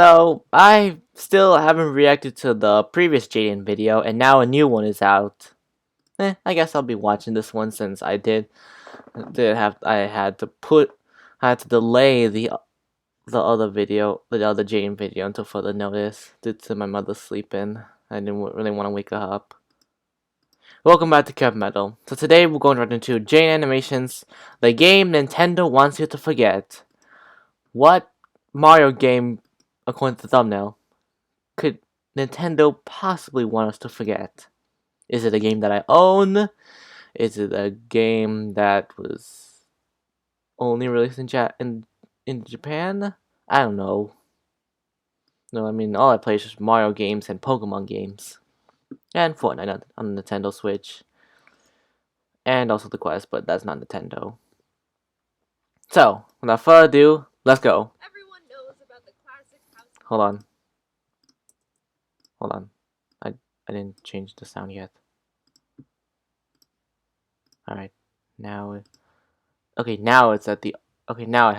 So, I still haven't reacted to the previous Jaden video, and now a new one is out. I guess I'll be watching this one since I had to delay the other Jaden video until further notice due to my mother sleeping. I didn't really want to wake her up. Welcome back to Kev Metal. So today we're going right into Jaden Animations, the game Nintendo wants you to forget. What Mario game, according to the thumbnail, could Nintendo possibly want us to forget? Is it a game that I own? Is it a game that was only released in Japan? I don't know. No, I mean, all I play is just Mario games and Pokemon games. And Fortnite on the Nintendo Switch. And also the Quest, but that's not Nintendo. So, without further ado, let's go. Everyone knows about the classic house. Hold on. I didn't change the sound yet. Alright. Now it's at the now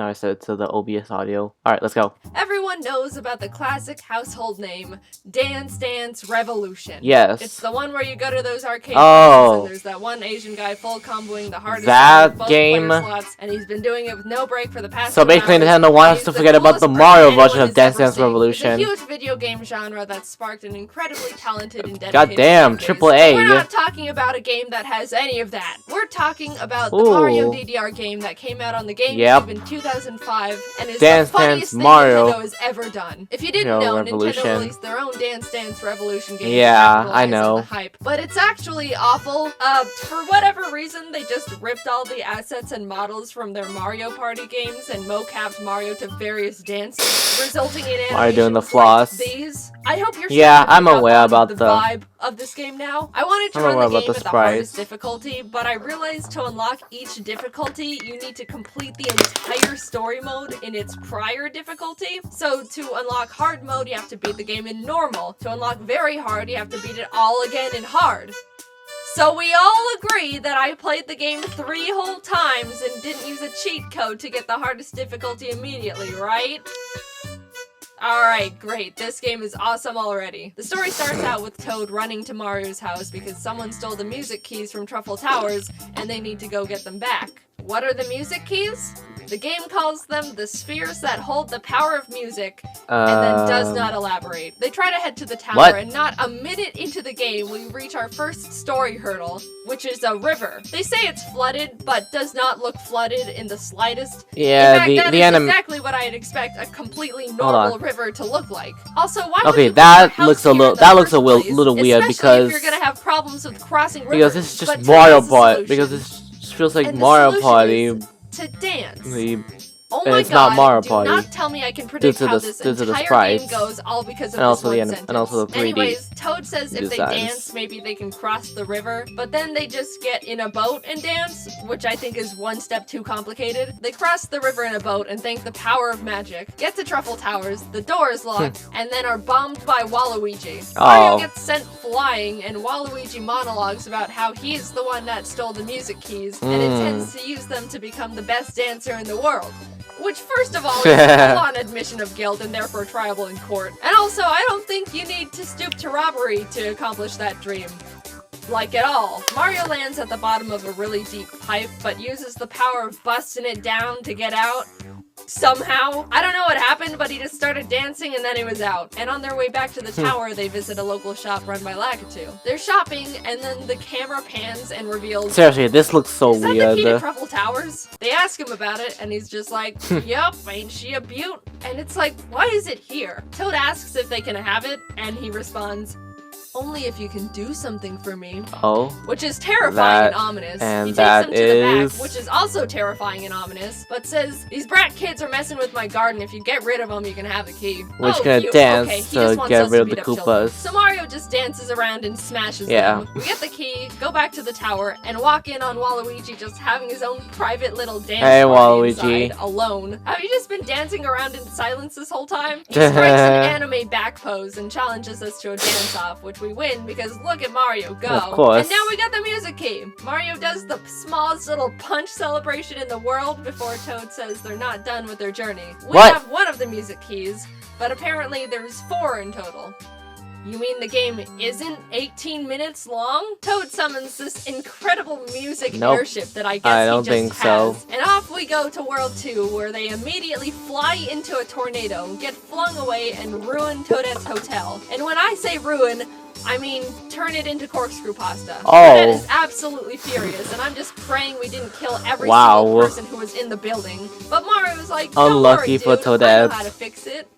I set it to the OBS audio. Alright, let's go. Everyone knows about the classic household name, Dance Dance Revolution. Yes. It's the one where you go to those arcade Oh. and there's that one Asian guy full comboing the hardest That both game. player slots, and he's been doing it with no break for the past So 2 basically, hours. Nintendo wants us to forget about the Mario version of Dance Dance It's Revolution. a huge video game genre that sparked an incredibly talented and dedicated Goddamn, fan base. AAA. We're not talking about a game that has any of that. We're talking about the Ooh. Mario DDR game that came out on the GameCube Yep. in 2005 and is Dance the funniest Dance thing Mario. Nintendo has ever done. If you didn't know, Revolution. Nintendo released their own Dance Dance Revolution game. Yeah, to capitalize I on know. the hype, but it's actually awful. For whatever reason, they just ripped all the assets and models from their Mario Party games and mocapped Mario to various dances, resulting in Are you doing the animations floss? like these. I hope you're Yeah, starting to I'm pick up aware on about the the vibe of this game now. I wanted to I'm run aware the about game the at the hardest sprites. difficulty, but I realized to unlock each difficulty, you need to complete the entire story mode in its prior difficulty. So to unlock hard mode, you have to beat the game in normal. To unlock very hard, you have to beat it all again in hard. So we all agree that I played the game 3 whole times and didn't use a cheat code to get the hardest difficulty immediately, right? Alright, great. This game is awesome already. The story starts out with Toad running to Mario's house because someone stole the music keys from Truffle Towers and they need to go get them back. What are the music keys? The game calls them the spheres that hold the power of music, and then does not elaborate. They try to head to the tower, and not a minute into the game we reach our first story hurdle, which is a river. They say it's flooded, but does not look flooded in the slightest. Yeah, in fact, that is exactly what I'd expect a completely normal river to look like. Also, why would you that put looks your a little house here in the first little place, weird especially because if you're gonna have problems with crossing rivers. because this is just But Mario there's a Party solution. because this just feels like And the Mario solution Party. is to dance. Oh And my it's not god, Mario do Party. not tell me I can predict Due to how the- this due to the entire sprites. game goes all because of And this also one the sentence. and also the 3D Anyways, Toad says if they designs. dance, maybe they can cross the river, but then they just get in a boat and dance, which I think is one step too complicated. They cross the river in a boat and thank the power of magic, get to Truffle Towers, the door is locked, and then are bombed by Waluigi. Mario gets sent flying, and Waluigi monologues about how he's the one that stole the music keys, and intends to use them to become the best dancer in the world. Which, first of all, is a full-on admission of guilt and therefore triable in court. And also, I don't think you need to stoop to robbery to accomplish that dream. Like at all. Mario lands at the bottom of a really deep pipe, but uses the power of busting it down to get out. Somehow. I don't know what happened, but he just started dancing and then he was out. And on their way back to the tower, they visit a local shop run by Lakitu. They're shopping, and then the camera pans and reveals... Seriously, this looks so Is that weird. the key to Truffle Towers? They ask him about it, and he's just like, yup, ain't she a beaut? And it's like, why is it here? Toad asks if they can have it, and he responds, only if you can do something for me. Oh. Which is terrifying and ominous. And he takes that them to the is... back, which is also terrifying and ominous, but says, these brat kids are messing with my garden. If you get rid of them, you can have the key. Which oh, gonna cute. dance okay, he to just wants get us rid to of the beat up children. Koopas. So Mario just dances around and smashes Yeah. them. We get the key, go back to the tower, and walk in on Waluigi just having his own private little dance Hey, party Waluigi. inside, alone. Have you just been dancing around in silence this whole time? He strikes an anime back pose and challenges us to a dance-off, which we win because look at Mario go. Of course. And now we got the music key. Mario does the smallest little punch celebration in the world before Toad says they're not done with their journey. We have one of the music keys, but apparently there's 4 in total. You mean the game isn't 18 minutes long? Toad summons this incredible music airship that I guess he just has. And off we go to World 2, where they immediately fly into a tornado, get flung away, and ruin Toadette's hotel. And when I say ruin, I mean turn it into corkscrew pasta. Toadette is absolutely furious, and I'm just praying we didn't kill every single person who was in the building. But Mario was like, don't worry, dude, I know how to fix it.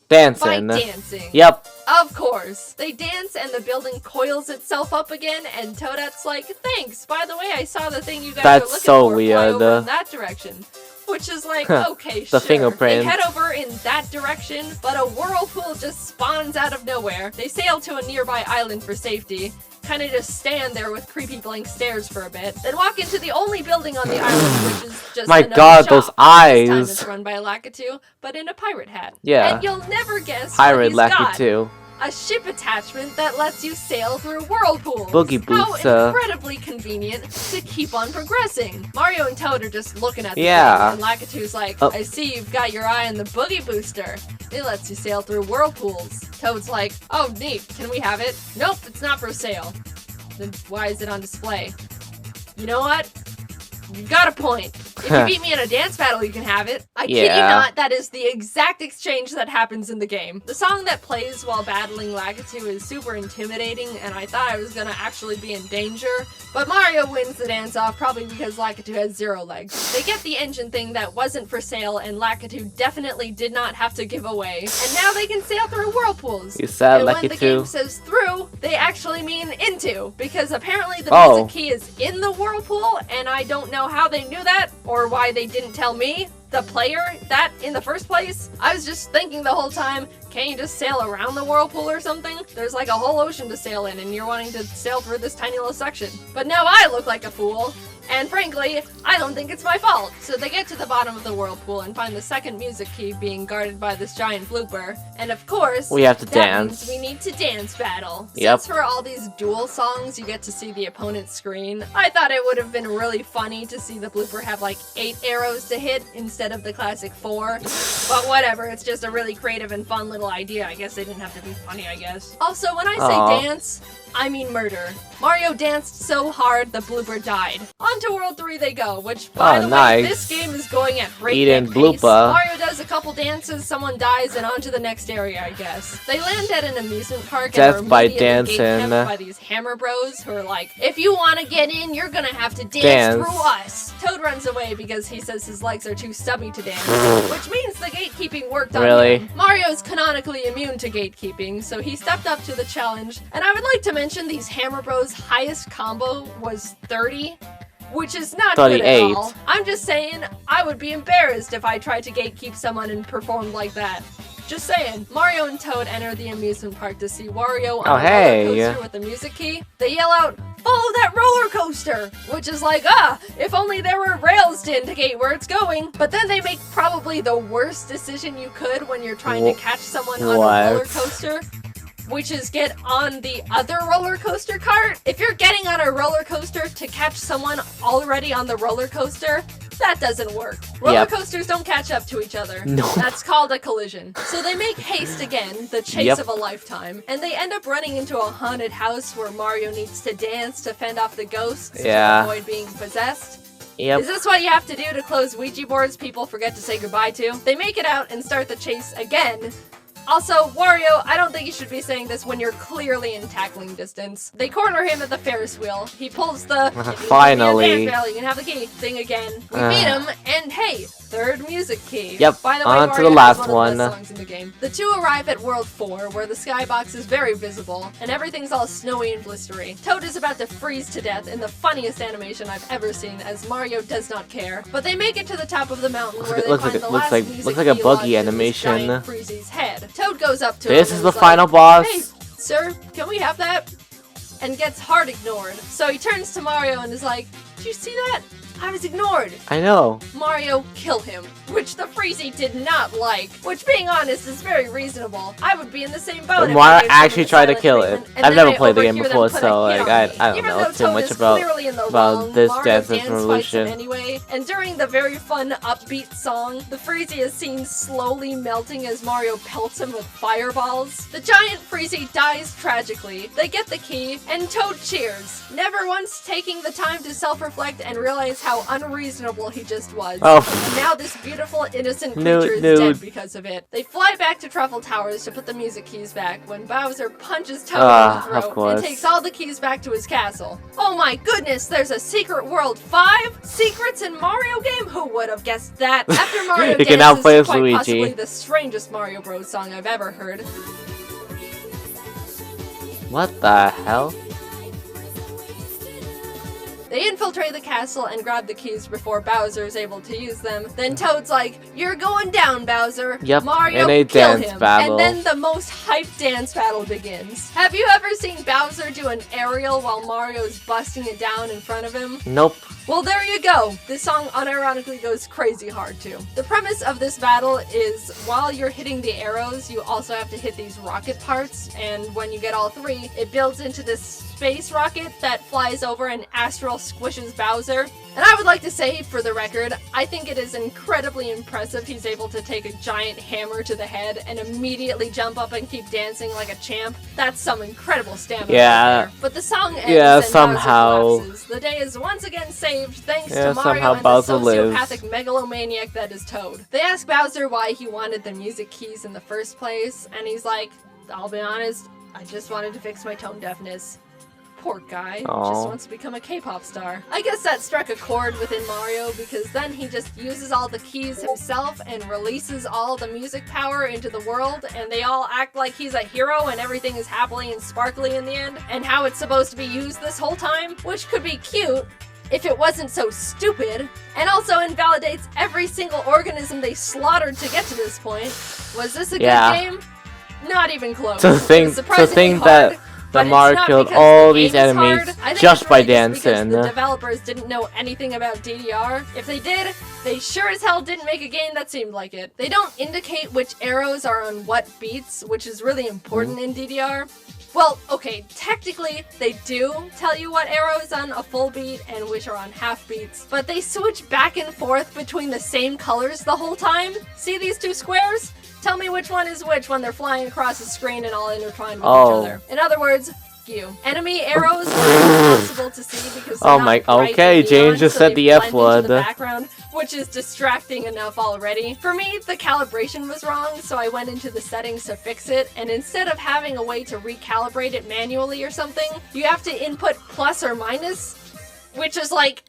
Dancing. By dancing. Yep. Of course. They dance and the building coils itself up again, and Toadette's like, thanks, by the way, I saw the thing you guys are looking for fly over in that direction. Which is like, okay, sure. The fingerprint. They head over in that direction, but a whirlpool just spawns out of nowhere. They sail to a nearby island for safety, kind of just stand there with creepy blank stares for a bit, then walk into the only building on the island, which is just my god, those eyes! This time it's run by Lakitu, but in a pirate hat. Yeah. And you'll never guess Pirate what he's Lakitu. got. A ship attachment that lets you sail through whirlpools. Boogie Boots. How incredibly convenient to keep on progressing. Mario and Toad are just looking at the thing, and Lakitu's like, I see you've got your eye on the Boogie Booster. It lets you sail through whirlpools. Toad's like, oh neat, can we have it? Nope, it's not for sale. Then why is it on display? You know what? You got a point. If you beat me in a dance battle, you can have it. I kid you not, that is the exact exchange that happens in the game. The song that plays while battling Lakitu is super intimidating, and I thought I was gonna actually be in danger. But Mario wins the dance-off, probably because Lakitu has 0 legs. They get the engine thing that wasn't for sale, and Lakitu definitely did not have to give away. And now they can sail through whirlpools. You said and Lakitu. When the game says through, they actually mean into, because apparently the music key is in the whirlpool, and I don't know how they knew that, or why they didn't tell me, the player, that in the first place. I was just thinking the whole time, can't you just sail around the whirlpool or something? There's like a whole ocean to sail in, and you're wanting to sail through this tiny little section. But now I look like a fool. And frankly, I don't think it's my fault. So they get to the bottom of the whirlpool and find the second music key being guarded by this giant blooper. And of course, we have to that dance. means we need to dance battle. Yep. Since for all these duel songs, you get to see the opponent's screen, I thought it would have been really funny to see the blooper have like 8 arrows to hit instead of the classic 4. But whatever, it's just a really creative and fun little idea. I guess they didn't have to be funny, I guess. Also, when I say dance, I mean murder. Mario danced so hard the blooper died. On to World 3 they go, which, by the way, this game is going at breakneck pace. Mario does a couple dances, someone dies, and on to the next area, I guess. They land at an amusement park and are immediately gate-kept by these hammer bros who are like, if you want to get in, you're gonna have to dance through us. Toad runs away because he says his legs are too stubby to dance, which means the gatekeeping worked on him. Mario's canonically immune to gatekeeping, so he stepped up to the challenge, and I would like to mention these hammer bros' highest combo was 30, which is not good at all. I'm just saying, I would be embarrassed if I tried to gatekeep someone and performed like that. Just saying. Mario and Toad enter the amusement park to see Wario on a roller coaster with the music key. They yell out, follow that roller coaster! Which is like, if only there were rails to indicate where it's going. But then they make probably the worst decision you could when you're trying to catch someone on a roller coaster, which is get on the other roller coaster cart. If you're getting on a roller coaster to catch someone already on the roller coaster, that doesn't work. Roller coasters don't catch up to each other. No. That's called a collision. So they make haste again, the chase of a lifetime, and they end up running into a haunted house where Mario needs to dance to fend off the ghosts to avoid being possessed. Is this what you have to do to close Ouija boards people forget to say goodbye to? They make it out and start the chase again. Also, Wario, I don't think you should be saying this when you're clearly in tackling distance. They corner him at the Ferris wheel. He pulls the finally, you can have the key thing again. We beat him, and hey, third music key. Yep, by the way, on to the last one. The songs in the game. The two arrive at World 4, where the skybox is very visible, and everything's all snowy and blistery. Toad is about to freeze to death in the funniest animation I've ever seen, as Mario does not care. But they make it to the top of the mountain, where they find the last music key looks like a buggy animation. Giant Freeze's head. Toad goes up to him. This is the final boss. Hey, sir, can we have that? And gets hard ignored. So he turns to Mario and is like, did you see that? I was ignored. I know. Mario, kill him, which the Freezy did not like, which being honest is very reasonable. I would be in the same boat. But if Mario I gave someone actually the tried to silent kill it. treatment, and I've then never I played the game overhear them before, put a so hit like on me. I don't Even know though too Toad much is clearly in the about wrong, this Mario Dance fights him Revolution. anyway, and during the very fun, upbeat song, the Freezy is seen slowly melting as Mario pelts him with fireballs. The giant Freezy dies tragically. They get the key, and Toad cheers, never once taking the time to self-reflect and realize how unreasonable he just was. Oh. And now this beautiful, innocent creature is dead because of it. They fly back to Truffle Towers to put the music keys back when Bowser punches Toad in the Of throat course. and takes all the keys back to his castle. Oh my goodness, there's a Secret World 5? Secrets in Mario game? Who would have guessed that? After Mario You can now dances play to as quite Luigi. possibly the strangest Mario Bros. Song I've ever heard. What the hell? They infiltrate the castle and grab the keys before Bowser is able to use them. Then Toad's like, "You're going down, Bowser." Yep, Mario, in a kill dance him. battle. And then the most hyped dance battle begins. Have you ever seen Bowser do an aerial while Mario's busting it down in front of him? Nope. Well, there you go. This song unironically goes crazy hard too. The premise of this battle is while you're hitting the arrows, you also have to hit these rocket parts, and when you get all three, it builds into this space rocket that flies over and astral squishes Bowser. And I would like to say, for the record, I think it is incredibly impressive he's able to take a giant hammer to the head and immediately jump up and keep dancing like a champ. That's some incredible stamina Yeah. right there. But the song ends Yeah, and somehow. Bowser collapses. The day is once again saved thanks Yeah, to Mario somehow and Bowser the lives. sociopathic megalomaniac that is Toad. They ask Bowser why he wanted the music keys in the first place, and he's like, "I'll be honest, I just wanted to fix my tone deafness." Poor guy, Aw. just wants to become a K-pop star. I guess that struck a chord within Mario because then he just uses all the keys himself and releases all the music power into the world, and they all act like he's a hero and everything is happily and sparkly in the end, and how it's supposed to be used this whole time, which could be cute if it wasn't so stupid, and also invalidates every single organism they slaughtered to get to this point. Was this a good Yeah. game? Not even close. To It was think surprisingly that hard, but it's Mario not killed because all the these game is enemies hard. I think just it's by really because dancing. the developers didn't know anything about DDR. If they did, they sure as hell didn't make a game that seemed like it. They don't indicate which arrows are on what beats, which is really important in DDR. Well, okay, technically they do tell you what arrows on a full beat and which are on half beats, but they switch back and forth between the same colors the whole time. See these two squares? Tell me which one is which when they're flying across the screen and all intertwined with each Oh. other. In other words, you. Enemy arrows are impossible to see because they're Oh not my- bright okay, and James neon, just so said they the F blend into word. the background, which is distracting enough already. For me, the calibration was wrong, so I went into the settings to fix it, and instead of having a way to recalibrate it manually or something, you have to input plus or minus, which is like...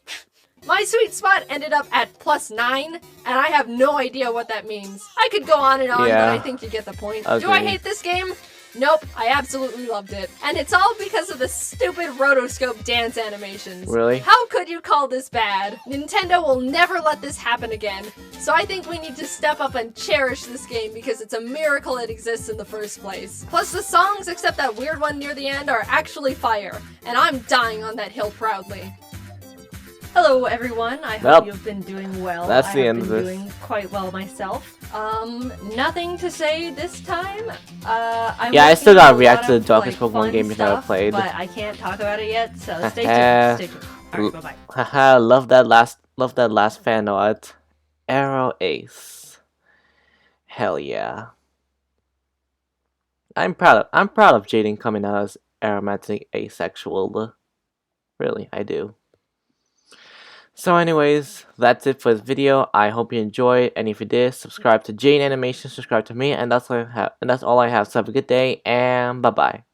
My sweet spot ended up at +9, and I have no idea what that means. I could go on and on, Yeah. but I think you get the point. Do I Agreed. hate this game? Nope, I absolutely loved it. And it's all because of the stupid rotoscope dance animations. Really? How could you call this bad? Nintendo will never let this happen again. So I think we need to step up and cherish this game because it's a miracle it exists in the first place. Plus the songs, except that weird one near the end, are actually fire. And I'm dying on that hill proudly. Hello everyone, I hope Well, you've been doing well. that's I the have end of been this. doing quite well myself. Nothing to say this time. I'm Yeah, I working still on gotta a react lot to the of, darkest Pokemon fun game you've ever stuff, played. But I can't talk about it yet, so stay Haha. tuned. Stay tuned. Alright, bye-bye. Haha, love that last fan art. Arrow Ace. Hell yeah. I'm proud of Jaden coming out as aromatic asexual. Really, I do. So anyways, that's it for this video. I hope you enjoyed, and if you did, subscribe to Jaden Animation, subscribe to me, and that's all I have. So have a good day, and bye bye.